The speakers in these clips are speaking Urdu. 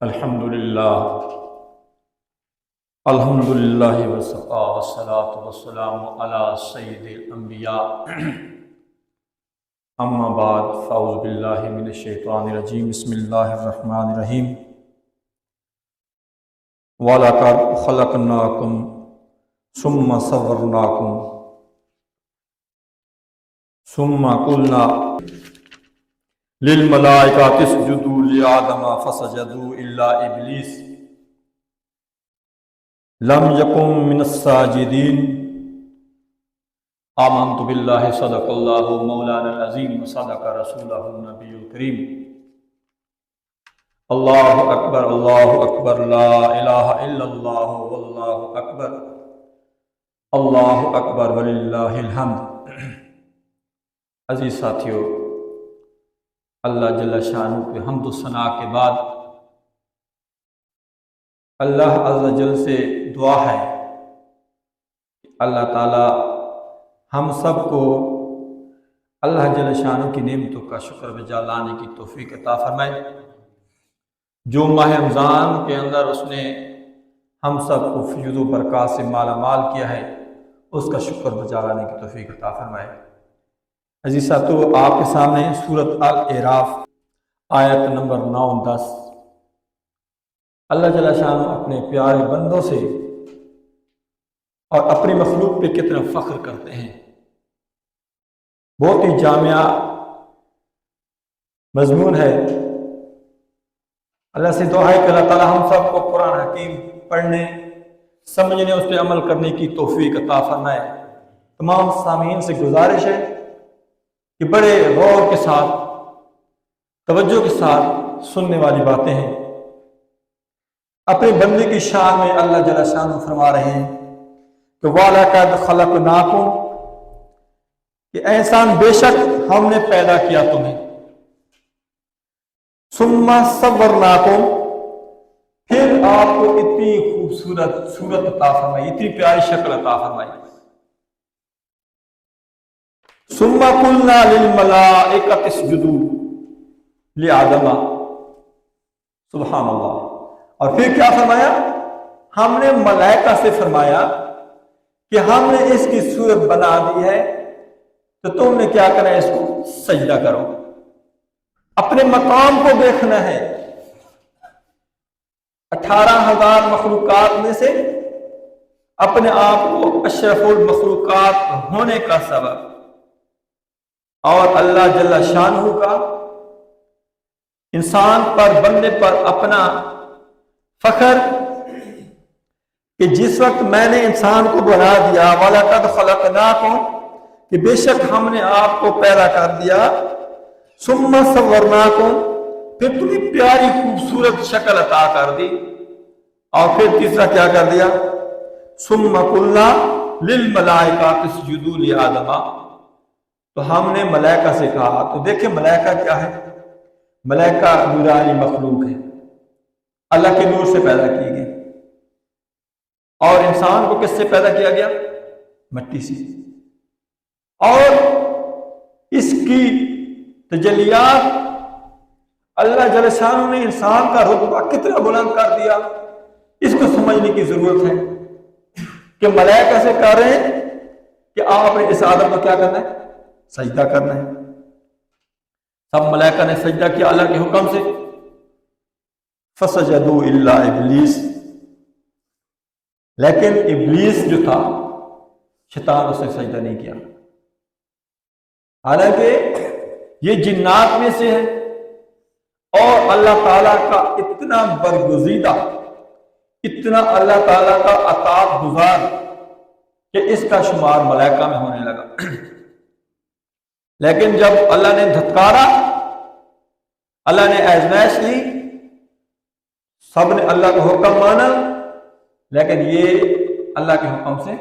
الحمدللہ الحمدللہ وصفا والصلاة والسلام علی سید الانبیاء اما بعد فاعوذ باللہ من الشیطان الرجیم بسم اللہ الرحمن الرحیم وَلَقَدْ خَلَقْنَاكُمْ ثُمَّ صَوَّرْنَاكُمْ ثُمَّ قُلْنَا لِلْمَلَائِكَةِ اسْجُدُوا لِآدَمَ فَسَجَدُوا إِلَّا إِبْلِيسَ لَمْ يَكُنْ مِنَ السَّاجِدِينَ آمنت باللہ صدق اللہ مولانا العظیم وصدق رسولہ النبی الکریم اللہ اکبر لا الہ الا اللہ واللہ اکبر وللہ الحمد۔ عزیز ساتھیو، اللہ جل شانہ کے حمد و ثنا کے بعد اللہ عز و جل سے دعا ہے کہ اللہ تعالی ہم سب کو اللہ جل شانہ کی نعمتوں کا شکر بجا لانے کی توفیق عطا فرمائے۔ جو ماہ رمضان کے اندر اس نے ہم سب کو فیض و برکات سے مالا مال کیا ہے، اس کا شکر بجا لانے کی توفیق عطا فرمائے۔ عزیز ساتھو، آپ کے سامنے سورۃ الاعراف آیت نمبر 9-10 اللہ جل شانہ اپنے پیارے بندوں سے اور اپنی مخلوق پہ کتنا فخر کرتے ہیں۔ بہت ہی جامع مضمون ہے۔ اللہ سے دعا ہے کہ اللہ تعالی ہم سب کو قرآن حکیم پڑھنے، سمجھنے، اس پہ عمل کرنے کی توفیق عطا فرمائے۔ تمام سامعین سے گزارش ہے کہ بڑے غور کے ساتھ، توجہ کے ساتھ سننے والی باتیں ہیں۔ اپنے بندے کی شان میں اللہ جل شانہ فرما رہے ہیں کہ وَلَقَدْ خَلَقْنَاكُمْ، کہ اے انسان بے شک ہم نے پیدا کیا تمہیں، ثُمَّ صَوَّرْنَاكُمْ، پھر آپ کو اتنی خوبصورت صورت عطا فرمائی، اتنی پیاری شکل عطا فرمائی۔ ثُمَّ قُلْنَا لِلْمَلَائِكَةِ اسْجُدُوا لِآدَمَ، سبحان اللہ۔ اور پھر کیا فرمایا؟ ہم نے ملائکہ سے فرمایا کہ ہم نے اس کی صورت بنا دی ہے، تو تم نے کیا کرنا ہے؟ اس کو سجدہ کرو، اپنے مقام کو دیکھنا ہے۔ 18,000 مخلوقات میں سے اپنے آپ کو اشرف المخلوقات ہونے کا سبب اور اللہ جل شانہ کا انسان پر، بندے پر اپنا فخر کہ جس وقت میں نے انسان کو بنا دیا، وَلَقَدْ خَلَقْنَاكُمْ، کہ بے شک ہم نے آپ کو پیدا کر دیا، ثُمَّ صَوَّرْنَاكُمْ، پھر تمہیں پیاری خوبصورت شکل عطا کر دی، اور پھر تیسرا کیا کر دیا؟ ثُمَّ قُلْنَا لِلْمَلَائِكَةِ اسْجُدُوا لِآدَمَ، تو ہم نے ملائکہ سے کہا۔ تو دیکھیں ملائکہ کیا ہے؟ ملائکہ نورانی مخلوق ہے، اللہ کے نور سے پیدا کی گئی، اور انسان کو کس سے پیدا کیا گیا؟ مٹی سے۔ اور اس کی تجلیات اللہ جل شانہ نے انسان کا رتبہ کتنا بلند کر دیا، اس کو سمجھنے کی ضرورت ہے کہ ملائکہ سے کہہ رہے ہیں کہ آپ نے اس آدم کو کیا کرنا ہے؟ سجدہ کرنا ہے۔ سب ملائکہ نے سجدہ کیا اللہ کے حکم سے، فَسَجَدُوا إِلَّا إِبْلِيسَ، لیکن ابلیس جو تھا، شیطان، اس نے سجدہ نہیں کیا، حالانکہ یہ جنات میں سے ہے اور اللہ تعالیٰ کا اتنا برگزیدہ، اتنا اللہ تعالیٰ کا اطاعت گزار کہ اس کا شمار ملائکہ میں ہونے لگا۔ لیکن جب اللہ نے دھتکارا، اللہ نے آزمائش لی، سب نے اللہ کا حکم مانا، لیکن یہ اللہ کے حکم سے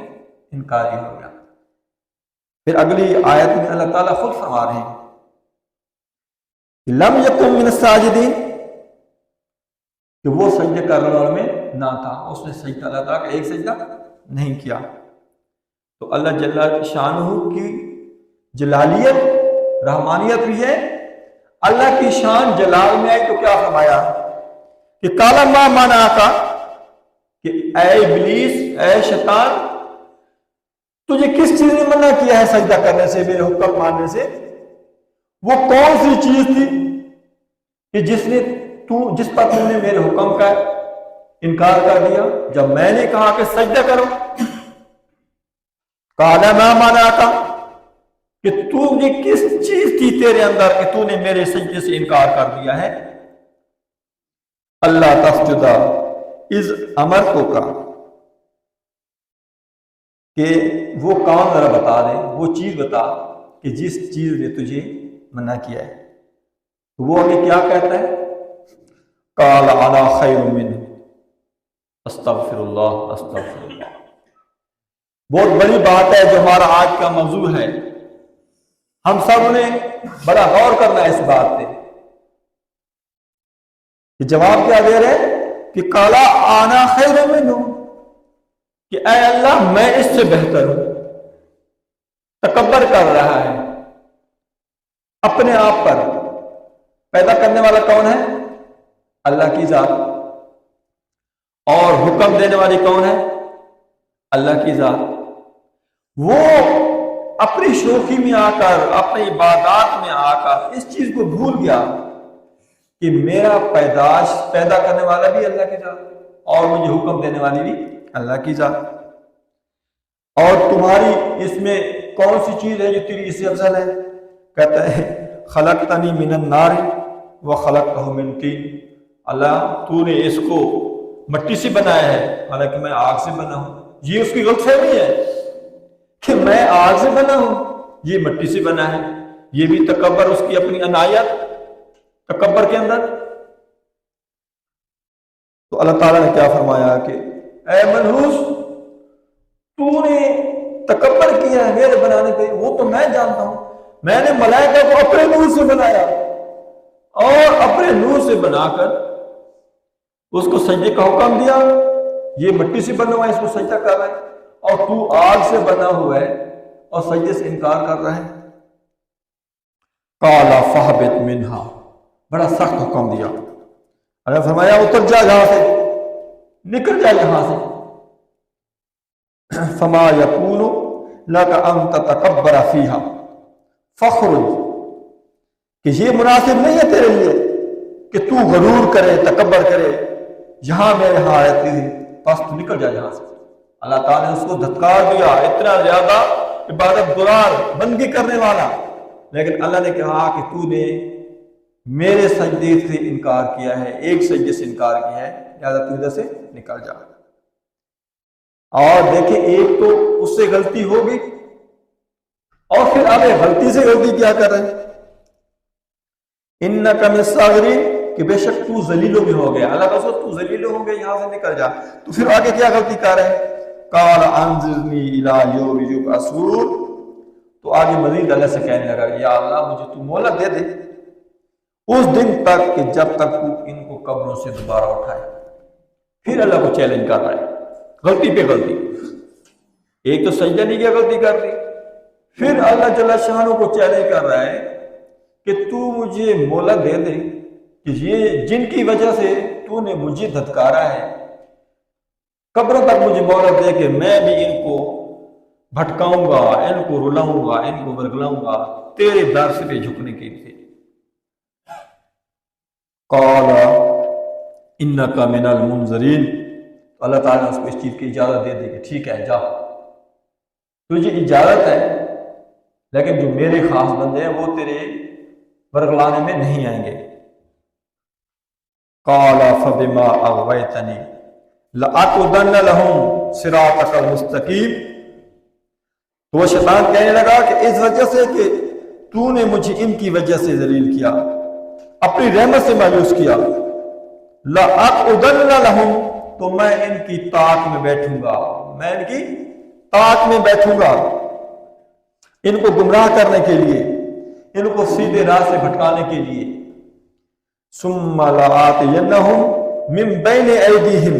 انکاری ہو گیا۔ پھر اگلی آیت میں اللہ تعالیٰ خود فرما رہے ہیں کہ لم یکن من الساجدین، کہ وہ سجدے کرنے والوں میں نہ تھا، اس نے سجدہ اللہ تعالیٰ کا ایک سجدہ نہیں کیا۔ تو اللہ جل شانہ کی جلالیت، رحمانیت بھی ہے۔ اللہ کی شان جلال میں آئی تو کیا فرمایا کہ کالا ما مانا کا کہ اے ابلیس، اے شیطان، تجھے کس چیز نے منع کیا ہے سجدہ کرنے سے، میرے حکم ماننے سے؟ وہ کون سی چیز تھی کہ جس پر تم نے میرے حکم کا انکار کر دیا جب میں نے کہا کہ سجدہ کرو؟ کالا ما مانا کا کہ تجھے کس چیز تھی تیرے اندر کہ تو نے میرے سجدے سے انکار کر دیا ہے؟ اللہ تسجدہ از امر کو کا کہ وہ کام ذرا بتا دے، وہ چیز بتا کہ جس چیز نے تجھے منع کیا ہے۔ تو وہ ہمیں کیا کہتا ہے؟ قال انا خیر منہ استغفر اللہ استغفر اللہ۔ بہت بڑی بات ہے جو ہمارا آج کا موضوع ہے، ہم سب نے بڑا غور کرنا ہے اس بات پہ۔ یہ جواب کیا دے رہے کہ قال انا خیر منہ، کہ اے اللہ میں اس سے بہتر ہوں۔ تکبر کر رہا ہے اپنے آپ پر۔ پیدا کرنے والا کون ہے؟ اللہ کی ذات۔ اور حکم دینے والی کون ہے؟ اللہ کی ذات۔ وہ اپنی شوخی میں آ کر، اپنی عبادات میں آ کر اس چیز کو بھول گیا کہ میرا پیدا کرنے والا بھی اللہ کی ذات اور مجھے حکم دینے والی بھی اللہ کی ذات۔ اور تمہاری اس میں کون سی چیز ہے جو تیری اس سے افضل ہے؟ کہتا ہے خلقتنی من النار وخلقتہ من طین۔ اللہ تو نے اس کو مٹی سے بنایا ہے حالانکہ میں آگ سے بنا ہوں۔ یہ اس کی غلط فہمی ہے کہ میں آگ سے بنا ہوں، یہ مٹی سے بنا ہے۔ یہ بھی تکبر، اس کی اپنی عنایت تکبر کے اندر۔ تو اللہ تعالیٰ نے کیا فرمایا کہ اے منحوس، تو نے تکبر کیا ہے میرے بنانے پہ، وہ تو میں جانتا ہوں۔ میں نے ملائکہ کو اپنے نور سے بنایا اور اپنے نور سے بنا کر اس کو سجدے کا حکم دیا۔ یہ مٹی سے بنا ہوا ہے، اس کو سجدہ کر رہا ہے، اور تو آگ سے بنا ہوا ہے اور سجدے سے انکار کر رہا ہے۔ قال فاہبط منہا، بڑا سخت حکم دیا۔ اللہ فرمایا اتر جا یہاں سے، نکل جا یہاں سے۔ فما یکون لک ان تتکبر فیہا فخرج، کہ یہ مناسب نہیں ہے تیرے لیے کہ تو غرور کرے، تکبر کرے یہاں میرے ہاں رہتی ہے، بس تو نکل جا یہاں سے۔ اللہ تعالیٰ نے اس کو دھتکار دیا، اتنا زیادہ عبادت گزار بندگی کرنے والا، لیکن اللہ نے کہا کہ تو نے میرے سجدے سے انکار کیا ہے، ایک سجدے سے انکار کیا ہے، لہذا تو ادھر سے نکل جا۔ اور دیکھیں ایک تو اس سے غلطی ہو گئی، اور پھر اب غلطی سے غلطی کیا کر رہے ہیں؟ انک من الصاغرین، کہ بے شک تو ذلیلوں میں ہو گیا۔ اللہ کا سو تو ذلیلوں ہو گیا، یہاں سے نکل جا۔ تو پھر آگے کیا غلطی کر رہے ہیں؟ قال انظرنی الی یوم یبعثون، تو آگے مزید اللہ سے کہنے لگا یا اللہ مجھے تو مہلت دے دے اس دن تک کہ جب تک تو ان کو قبروں سے دوبارہ اٹھائے۔ پھر اللہ کو چیلنج کر رہا ہے، غلطی پہ غلطی۔ ایک تو سجدہ نہیں کیا، غلطی کر دی، پھر اللہ جل شانہ کو چیلنج کر رہا ہے کہ تو مجھے مہلت دے دے کہ یہ جن کی وجہ سے تو نے مجھے دھتکارا ہے، قبروں تک مجھے مہلت دے کہ میں بھی ان کو بھٹکاؤں گا، ان کو رلاؤں گا، ان کو ورگلاؤں گا تیرے در سے پہ جھکنے کے لیے۔ قال انک من المنظرین، تو اللہ تعالیٰ نے اس کو اس چیز کی اجازت دے دی کہ ٹھیک ہے جا، تجھے اجازت ہے، لیکن جو میرے خاص بندے ہیں وہ تیرے ورگلانے میں نہیں آئیں گے۔ قال فبما اغویتنی لأقعدن لهم صراطک المستقیم، تو وہ شیطان کہنے لگا کہ اس وجہ سے کہ تو نے مجھے ان کی وجہ سے ذلیل کیا، اپنی رحمت سے مایوس کیا، لأقعدن لهم، تو میں ان کی طاق میں بیٹھوں گا، میں ان کی طاق میں بیٹھوں گا، ان کو گمراہ کرنے کے لیے، ان کو سیدھے راہ سے بھٹکانے کے لیے۔ ثم لآتینہم من بین ایدیہم،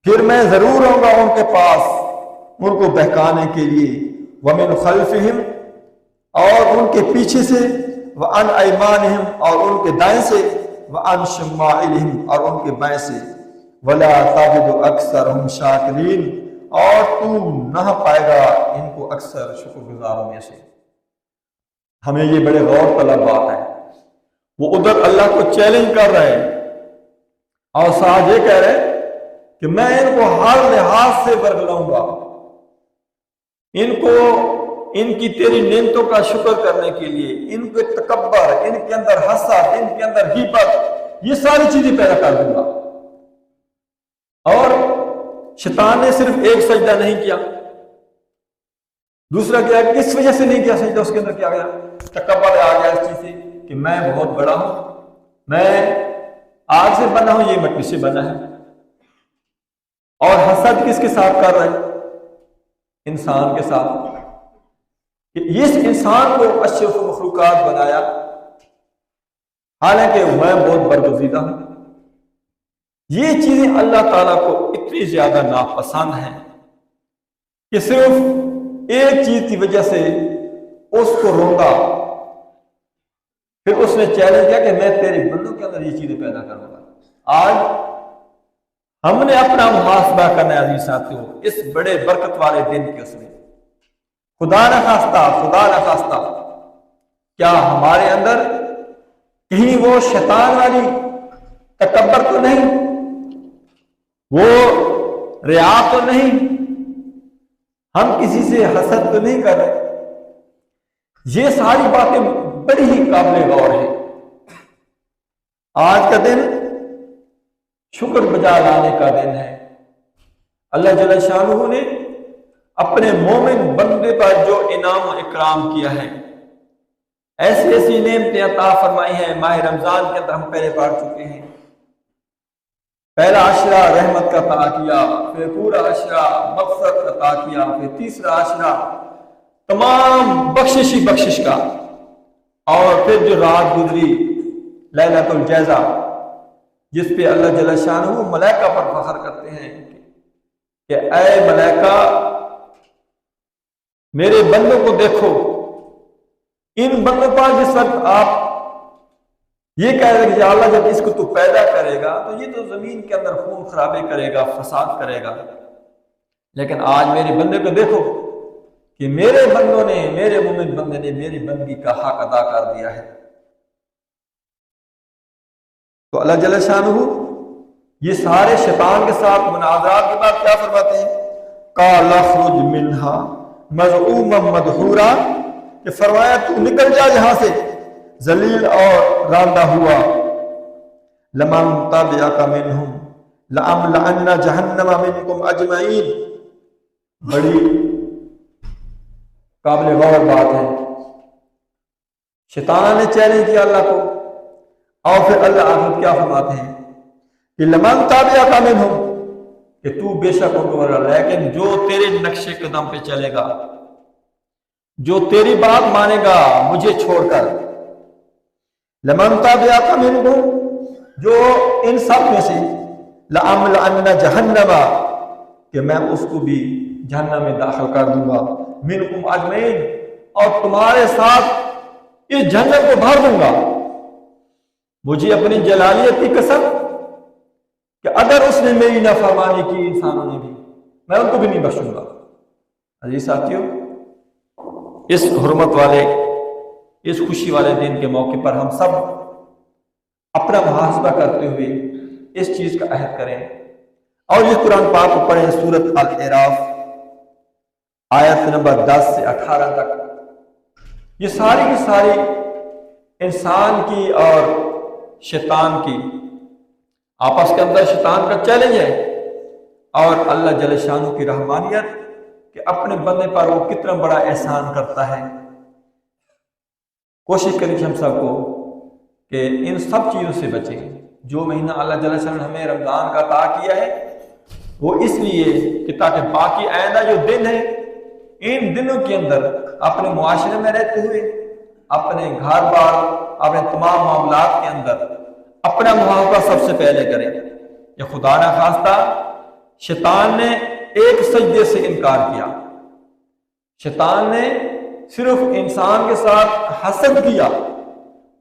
پھر میں ضرور آؤں گا ان کے پاس ان کو بہکانے کے لیے، ومن خلفہم، اور ان کے پیچھے سے، وعن ایمانہم، اور ان کے دائیں سے، وعن شمائلہم اور ان کے بائیں سے ولا تجد اکثرہم شاکرین اور تو نہ پائے گا ان کو اکثر شکر گزاروں میں سے۔ ہمیں یہ بڑے غور طلب بات ہے، وہ ادھر اللہ کو چیلنج کر رہے ہیں اور ساتھ یہ کہہ رہے ہیں کہ میں ان کو ہر لحاظ سے برگلاؤں گا، ان کو ان کی تیری نعمتوں کا شکر کرنے کے لیے ان کے تکبر، ان کے اندر حسد، ان کے اندر غیبت، یہ ساری چیزیں پیدا کر دوں گا۔ اور شیطان نے صرف ایک سجدہ نہیں کیا، دوسرا کیا، کس وجہ سے نہیں کیا سجدہ، اس کے اندر کیا گیا، تکبر آ گیا اس چیز سے کہ میں بہت بڑا ہوں، میں آگ سے بنا ہوں، یہ مٹی سے بنا ہے۔ اور حسد کس کے ساتھ کر رہے ہیں؟ انسان کے ساتھ، کہ اس انسان کو اشرف مخلوقات بنایا حالانکہ میں بہت برگزیدہ ہوں۔ یہ چیزیں اللہ تعالیٰ کو اتنی زیادہ ناپسند ہیں کہ صرف ایک چیز کی وجہ سے اس کو روکا، پھر اس نے چیلنج کیا کہ میں تیرے بندوں کے اندر یہ چیزیں پیدا کروں گا۔ آج ہم نے اپنا محاسبہ کرنا ہے عزیز ساتھیو، اس بڑے برکت والے دن کے اس میں خدا نہ خواستہ کیا ہمارے اندر کہیں وہ شیطان والی تکبر تو نہیں، وہ ریا تو نہیں، ہم کسی سے حسد تو نہیں کر رہے؟ یہ ساری باتیں بڑی ہی قابل غور ہیں۔ آج کا دن شکر بجا لانے کا دن ہے۔ اللہ جل شانہ نے اپنے مومن بندے پر جو انعام و اکرام کیا ہے، ایسی ایسی نعمتیں عطا فرمائی ہیں۔ ماہ رمضان کے اندر ہم پہلے پڑھ چکے ہیں، پہلا عشرہ رحمت کا عطا کیا، پھر پورا عشرہ مغفرت کا عطا کیا، پھر تیسرا عشرہ تمام بخشش ہی بخشش کا، اور پھر جو رات گزری لیلۃ الجائزہ جس پہ اللہ جل شانہ ملائکہ پر فخر کرتے ہیں کہ اے ملائکہ میرے بندوں کو دیکھو۔ ان بندوں پر جس وقت آپ یہ کہہ رہے کہ یا اللہ جب اس کو تو پیدا کرے گا تو یہ تو زمین کے اندر خون خرابے کرے گا، فساد کرے گا، لیکن آج میرے بندے کو دیکھو کہ میرے بندوں نے، میرے مومن بندے نے میری بندگی کا حق ادا کر دیا ہے۔ تو اللہ جل شانہ یہ سارے شیطان کے ساتھ مناظرات کے بعد کیا فرماتے ہیں؟ قال اخرج منہا مذعوما مدحورا، کہ فرمایا تو نکل جا یہاں سے ذلیل اور راندہ ہوا۔ لمن تبعک منہم لأملأن جہنم منکم اجمعین، بڑی قابل غور بات ہے۔ شیطان نے چیلنج کیا اللہ کو، اور پھر اللہ آخر کیا فرماتے ہیں کہ لمن تبعک منہم، کہ تو بے شک ان کو، لیکن جو تیرے نقش قدم پہ چلے گا، جو تیری بات مانے گا مجھے چھوڑ کر، لمن تبعک منہم، جو ان سب میں سے، لأملأن جہنم، کہ میں اس کو بھی جہنم میں داخل کر دوں گا، منکم اجمعین، اور تمہارے ساتھ اس جہنم کو بھر دوں گا۔ مجھے اپنی جلالیت کی قسم کہ اگر اس نے میری نافرمانی کی انسانوں نے بھی، میں ان کو بھی نہیں بخشوں گا۔ عزیز ساتھیو، اس حرمت والے، اس خوشی والے دن کے موقع پر ہم سب اپنا محاسبہ کرتے ہوئے اس چیز کا عہد کریں، اور یہ قرآن پاک کو پڑھیں، سورۃ الاعراف آیت نمبر 10 سے 18 تک۔ یہ ساری کی ساری انسان کی اور شیطان کی آپس کے اندر شیطان کا چیلنج ہے، اور اللہ جل شانہ کی رحمانیت کہ اپنے بندے پر وہ کتنا بڑا احسان کرتا ہے۔ کوشش کریں ہم سب کو کہ ان سب چیزوں سے بچیں۔ جو مہینہ اللہ جل شانہ نے ہمیں رمضان کا عطا کیا ہے وہ اس لیے کہ تاکہ باقی آئندہ جو دن ہے، ان دنوں کے اندر اپنے معاشرے میں رہتے ہوئے، اپنے گھر بار، اپنے تمام معاملات کے اندر اپنا محاسبہ سب سے پہلے کریں۔ یا خدا نہ خواستہ شیطان نے ایک سجدے سے انکار کیا، شیطان نے صرف انسان کے ساتھ حسد کیا،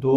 2